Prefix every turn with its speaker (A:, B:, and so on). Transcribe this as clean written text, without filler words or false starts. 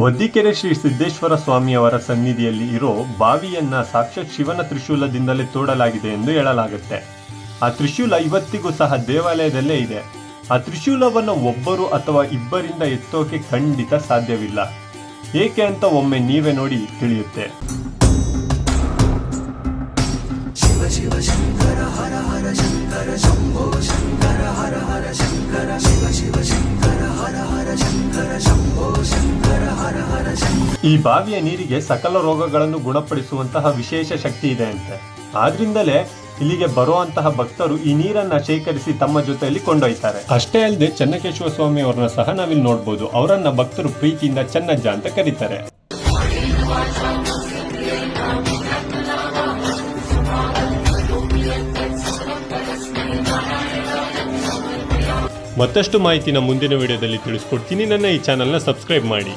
A: ವದ್ದಿಕೆರೆ ಶ್ರೀ ಸಿದ್ದೇಶ್ವರ ಸ್ವಾಮಿಯವರ ಸನ್ನಿಧಿಯಲ್ಲಿ ಇರೋ ಬಾವಿಯನ್ನ ಸಾಕ್ಷಾತ್ ಶಿವನ ತ್ರಿಶೂಲದಿಂದಲೇ ತೋಡಲಾಗಿದೆ ಎಂದು ಹೇಳಲಾಗುತ್ತೆ. ಆ ತ್ರಿಶೂಲ ಇವತ್ತಿಗೂ ಸಹ ದೇವಾಲಯದಲ್ಲೇ ಇದೆ. ಆ ತ್ರಿಶೂಲವನ್ನು ಒಬ್ಬರು ಅಥವಾ ಇಬ್ಬರಿಂದ ಎತ್ತೋಕೆ ಖಂಡಿತ ಸಾಧ್ಯವಿಲ್ಲ. ಏಕೆ ಅಂತ ಒಮ್ಮೆ ನೀವೇ ನೋಡಿ ತಿಳಿಯುತ್ತೆ. ಶಿವ ಶಿವ ಶಂಕರ ಹರ ಹರ ಶಂಕರ ಶಂಭೋ ಶಂಕರ ಹರ ಹರ ಶಂಕರ ಶಿವ ಶಿವ ಶಂಕರ ಹರ ಹರ ಶಂಕರ ಶಂಭೋ ಶಂಕರ ಹರ ಹರ ಶಂಕರ. ಈ ಬಾವಿಯ ನೀರಿಗೆ ಸಕಲ ರೋಗಗಳನ್ನು ಗುಣಪಡಿಸುವಂತಹ ವಿಶೇಷ ಶಕ್ತಿ ಇದೆ ಅಂತೆ. ಆದ್ರಿಂದಲೇ ಇಲ್ಲಿಗೆ ಬರುವಂತಹ ಭಕ್ತರು ಈ ನೀರನ್ನ ಶೇಖರಿಸಿ ತಮ್ಮ ಜೊತೆಯಲ್ಲಿ ಕೊಂಡೊಯ್ತಾರೆ. ಅಷ್ಟೇ ಅಲ್ಲದೆ ಚೆನ್ನಕೇಶವ ಸ್ವಾಮಿ ಅವರನ್ನ ಸಹ ನಾವಿಲ್ಲಿ ನೋಡ್ಬೋದು. ಅವರನ್ನ ಭಕ್ತರು ಪ್ರೀತಿಯಿಂದ ಚೆನ್ನಜ್ಜ ಅಂತ ಕರೀತಾರೆ. ಮತ್ತಷ್ಟು ಮಾಹಿತಿನ ಮುಂದಿನ ವಿಡಿಯೋದಲ್ಲಿ ತಿಳಿಸ್ಕೊಡ್ತೀನಿ. ನನ್ನ ಈ ಚಾನೆಲ್ನ ಸಬ್ಸ್ಕ್ರೈಬ್ ಮಾಡಿ.